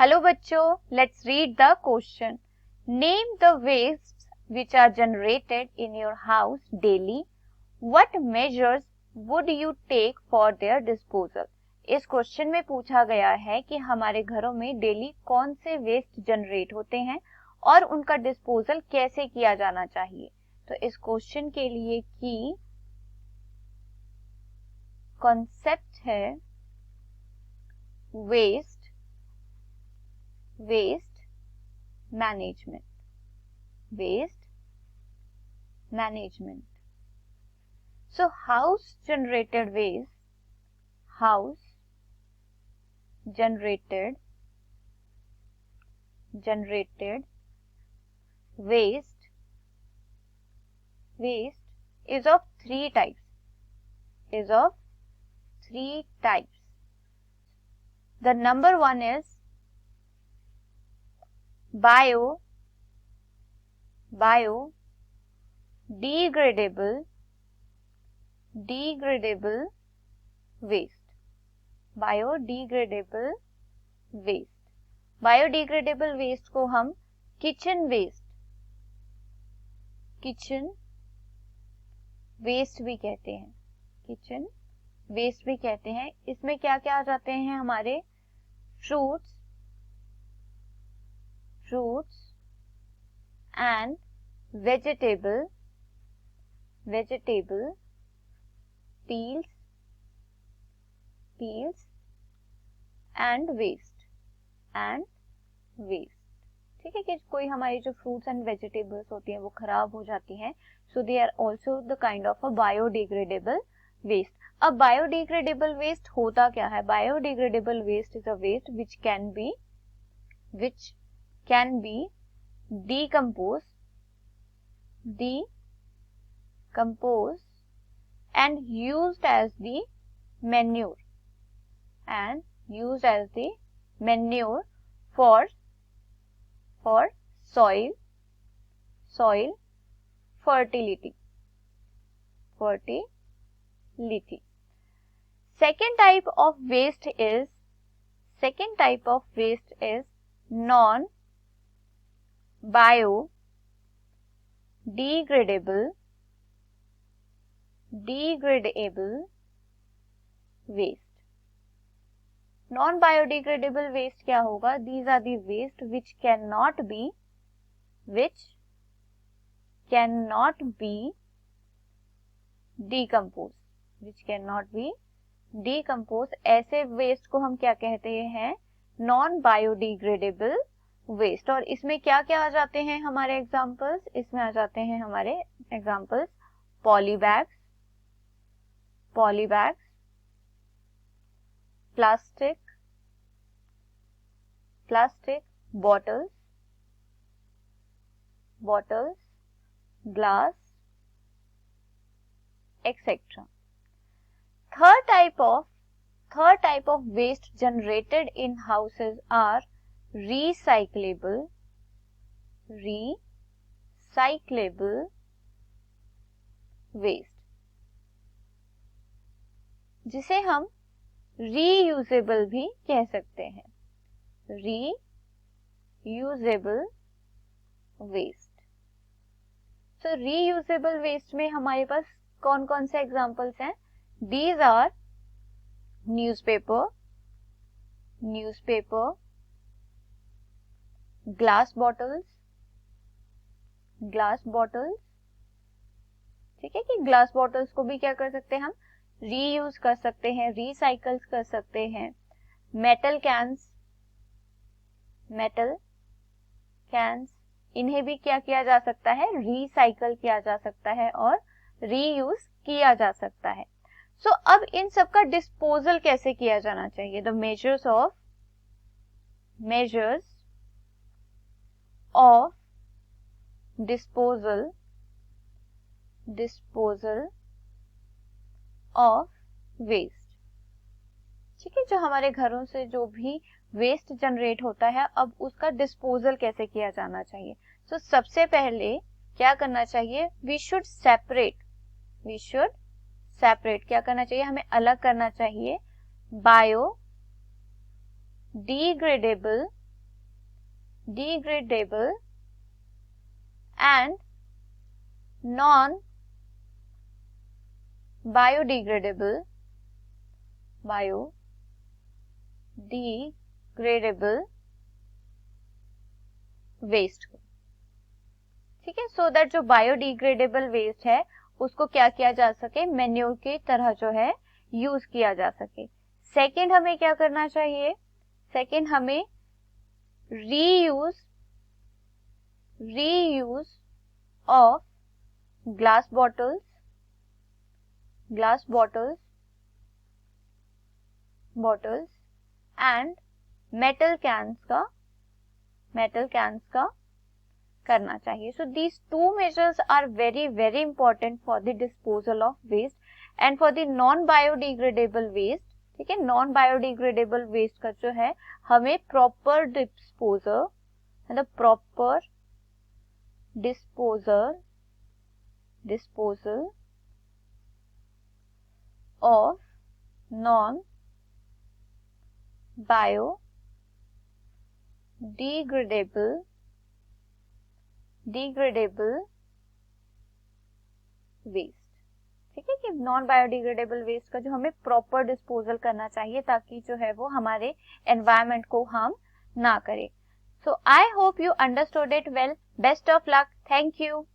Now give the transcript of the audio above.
Hello बच्चों, let's read the question. Name the wastes which are generated in your house daily. What measures would you take for their disposal? इस question में पूछा गया है कि हमारे घरों में डेली कौन से वेस्ट जनरेट होते हैं और उनका डिस्पोजल कैसे किया जाना चाहिए. तो इस क्वेश्चन के लिए की कॉन्सेप्ट है waste management. So house generated waste is of three types. The number one is biodegradable waste. Biodegradable waste को हम किचन वेस्ट भी कहते हैं. इसमें क्या क्या आ जाते हैं हमारे fruits and vegetable peels and waste. ठीक है कि कोई हमारी जो फ्रूट्स एंड वेजिटेबल्स होती हैं वो खराब हो जाती हैं, so they are also the kind of a biodegradable waste. अब बायोडिग्रेडेबल वेस्ट होता क्या है? Biodegradable waste is a waste which can be decomposed and used as the manure for soil fertility. Second type of waste is non biodegradable waste. Non biodegradable waste क्या होगा? These are the waste which cannot be decomposed. ऐसे waste को हम क्या कहते हैं? Non biodegradable waste. और इसमें क्या क्या आ जाते हैं हमारे एग्जांपल्स? इसमें आ जाते हैं हमारे examples polybags, plastic bottles, glass, etc. Third type of waste generated in houses are recyclable waste, जिसे हम रीयूजेबल भी कह सकते हैं. Reusable waste. So reusable waste में हमारे पास कौन कौन से एग्जांपल्स हैं? These are newspaper, glass bottles. ठीक है कि ग्लास बॉटल्स को भी क्या कर सकते हैं हम? रीयूज कर सकते हैं, रिसाइकल कर सकते हैं. मेटल कैंस, इन्हें भी क्या किया जा सकता है? रिसाइकल किया जा सकता है और रीयूज किया जा सकता है. सो अब इन सब का डिस्पोजल कैसे किया जाना चाहिए? The measures of disposal of waste. ठीक है, जो हमारे घरों से जो भी वेस्ट जनरेट होता है, अब उसका डिस्पोजल कैसे किया जाना चाहिए? तो सबसे पहले क्या करना चाहिए? वी शुड सेपरेट क्या करना चाहिए? हमें अलग करना चाहिए biodegradable degradable and non biodegradable waste को, ठीक है, सो दैट जो बायोडिग्रेडेबल वेस्ट है उसको क्या किया जा सके, मैन्योर की तरह जो है यूज किया जा सके। सेकेंड हमें क्या करना चाहिए, सेकेंड हमें reuse of glass bottles and metal cans का करना चाहिए। So these two measures are very very important for the disposal of waste and for the non biodegradable waste, ठीक है, नॉन बायोडिग्रेडेबल वेस्ट का जो है हमें proper disposal of non biodegradable waste, ठीक है, कि नॉन बायोडिग्रेडेबल वेस्ट का जो हमें प्रॉपर डिस्पोजल करना चाहिए ताकि जो है वो हमारे एनवायरनमेंट को हार्म ना करे। So I hope you understood it well. Best of luck. Thank you.